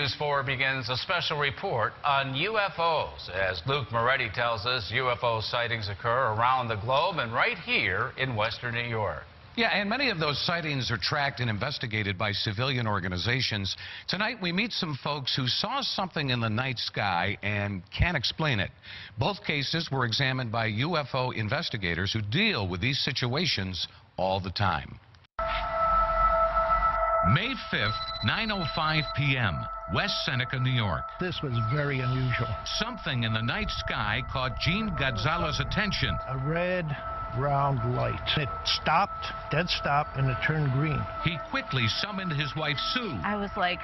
News 4 begins a special report on UFOs. As Luke Moretti tells us, UFO sightings occur around the globe and right here in Western New York. Yeah, and many of those sightings are tracked and investigated by civilian organizations. Tonight, we meet some folks who saw something in the night sky and can't explain it. Both cases were examined by UFO investigators who deal with these situations all the time. May 5th, 9:05 p.m., West Seneca, New York. This was very unusual. Something in the night sky caught Gene Godzala's attention. A red, round light. It stopped, dead stop, and it turned green. He quickly summoned his wife, Sue. I was like,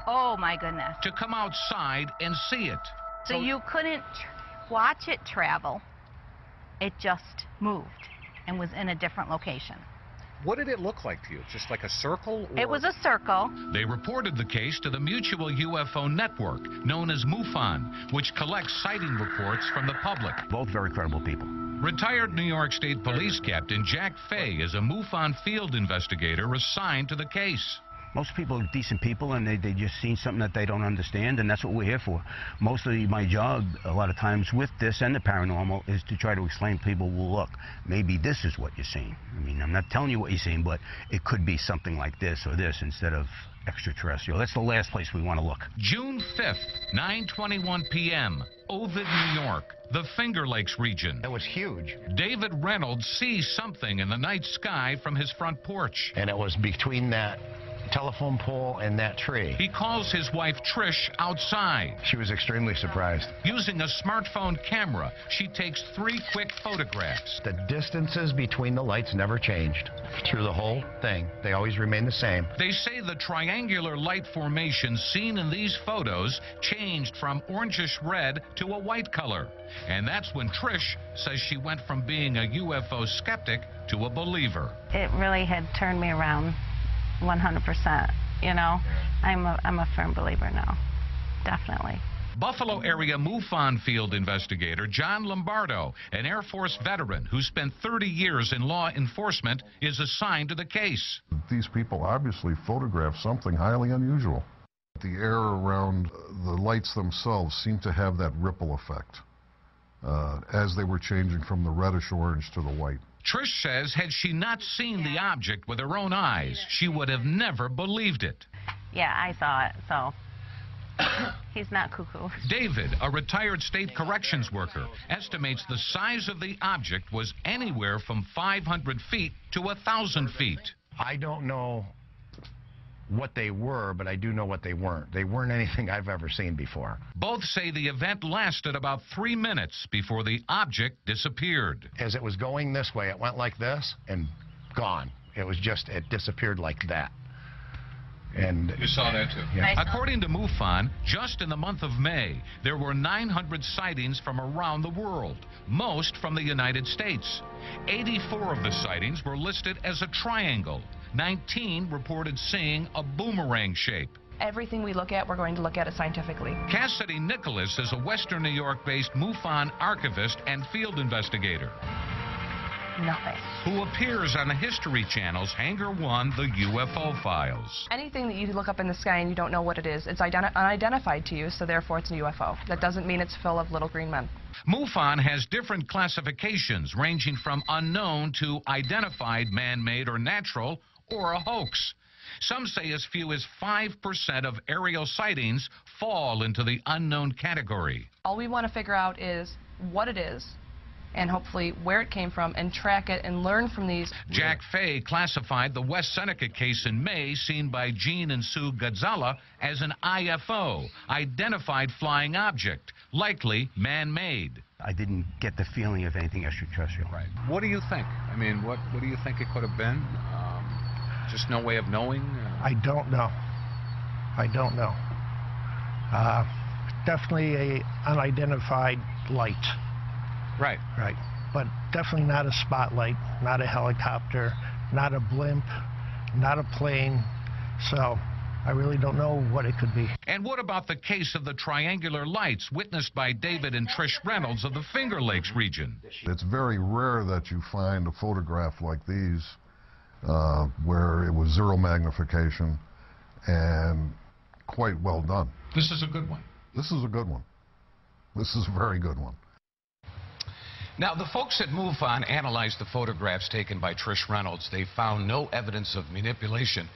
oh my goodness. To come outside and see it. So you couldn't watch it travel. It just moved and was in a different location. What did it look like to you? Just like a circle? Or? It was a circle. They reported the case to the Mutual UFO Network, known as MUFON, which collects sighting reports from the public. Both very credible people. Retired New York State Police Captain Jack Fay is a MUFON field investigator assigned to the case. Most people are decent people, and they just seen something that they don't understand, and that's what we're here for. Mostly my job, a lot of times with this and the paranormal, is to try to explain to people, well, look, maybe this is what you're seeing. I mean, I'm not telling you what you're seeing, but it could be something like this or this instead of extraterrestrial. That's the last place we want to look. June 5th, 9:21 p.m., Ovid, New York, the Finger Lakes region. It was huge. David Reynolds sees something in the night sky from his front porch. And it was between that telephone pole and that tree. He calls his wife Trish outside. She was extremely surprised. Using a smartphone camera, she takes 3 quick photographs. The distances between the lights never changed through the whole thing. They always remain the same. They say the triangular light formation seen in these photos changed from orangish red to a white color. And that's when Trish says she went from being a UFO skeptic to a believer. It really had turned me around 100%. You know, I'm a firm believer now. Definitely. Buffalo area MUFON field investigator John Lombardo, an Air Force veteran who spent 30 years in law enforcement, is assigned to the case. These people obviously photographed something highly unusual. The air around the lights themselves seemed to have that ripple effect as they were changing from the reddish orange to the white. Trish says had she not seen the object with her own eyes, she would have never believed it. Yeah, I saw it, so he's not cuckoo. David, a retired state corrections worker, estimates the size of the object was anywhere from 500 feet to 1,000 feet. I don't know what they were, but I do know what they weren't. They weren't anything I've ever seen before. Both say the event lasted about 3 minutes before the object disappeared. As it was going this way, it went like this and gone. It was just, it disappeared like that. And you saw that too? Yeah. According to MUFON, just in the month of May, there were 900 sightings from around the world, most from the United States. 84 of the sightings were listed as a triangle. 19 reported seeing a boomerang shape. Everything we look at, we're going to look at it scientifically. Cassidy Nicholas is a Western New York-based MUFON archivist and field investigator. Nothing. Who appears on the History Channel's Hangar 1, The UFO Files. Anything that you look up in the sky and you don't know what it is, it's unidentified to you, so therefore it's a UFO. That doesn't mean it's full of little green men. MUFON has different classifications ranging from unknown to identified, man-made or natural, or a hoax. Some say as few as 5% of aerial sightings fall into the unknown category. All we want to figure out is what it is, and hopefully where it came from, and track it and learn from these. Jack Fay classified the West Seneca case in May seen by Gene and Sue Godzala as an IFO, identified flying object, likely man-made. I didn't get the feeling of anything extraterrestrial. Right. What do you think? I mean, what do you think it could have been? Just no way of knowing? I don't know. I don't know. Definitely a unidentified light. Right. Right. But definitely not a spotlight, not a helicopter, not a blimp, not a plane. So I really don't know what it could be. And what about the case of the triangular lights witnessed by David and Trish Reynolds of the Finger Lakes region? It's very rare that you find a photograph like these where it was zero magnification and quite well done. This is a good one. This is a good one. This is a very good one. Now, the folks at MUFON analyzed the photographs taken by Trish Reynolds. They found no evidence of manipulation,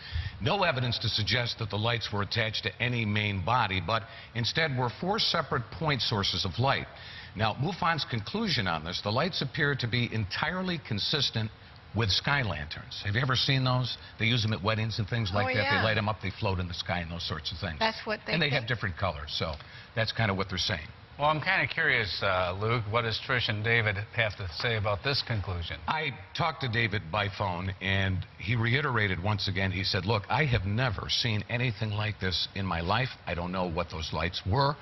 no evidence to suggest that the lights were attached to any main body, but instead were 4 separate point sources of light. Now, MUFON's conclusion on this, the lights appear to be entirely consistent with sky lanterns. Have you ever seen those? They use them at weddings and things like that. Yeah. They light them up, they float in the sky and those sorts of things. That's what they And they think. have different colors, so that's kind of what they're saying. Well, I'm kind of curious, Luke, what does Trish and David have to say about this conclusion? I talked to David by phone, and he reiterated once again, he said, look, I have never seen anything like this in my life. I don't know what those lights were,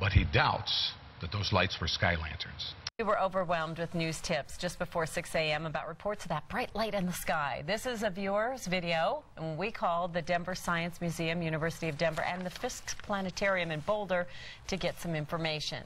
but he doubts that those lights were sky lanterns. We were overwhelmed with news tips just before 6 a.m. about reports of that bright light in the sky. This is a viewer's video, and we called the Denver Science Museum, University of Denver, and the Fisk Planetarium in Boulder to get some information.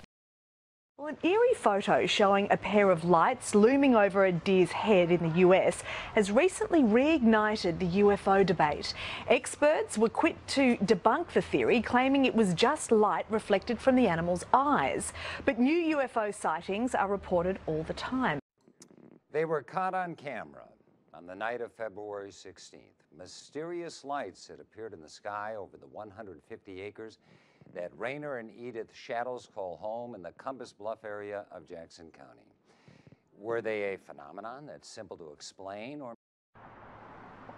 Well, an Erie photo showing a pair of lights looming over a deer's head in the US has recently reignited the UFO debate. Experts were quick to debunk the theory, claiming it was just light reflected from the animal's eyes. But new UFO sightings are reported all the time. They were caught on camera on the night of February 16th. Mysterious lights had appeared in the sky over the 150 acres that Rainer and Edith Shadows call home in the Compass Bluff area of Jackson County. Were they a phenomenon that's simple to explain, or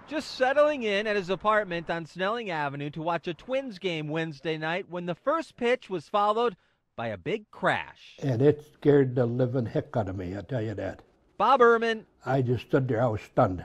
just settling in at his apartment on Snelling Avenue to watch a Twins game Wednesday night when the first pitch was followed by a big crash. And it scared the living heck out of me, I tell you that. Bob Ehrman. I just stood there, I was stunned.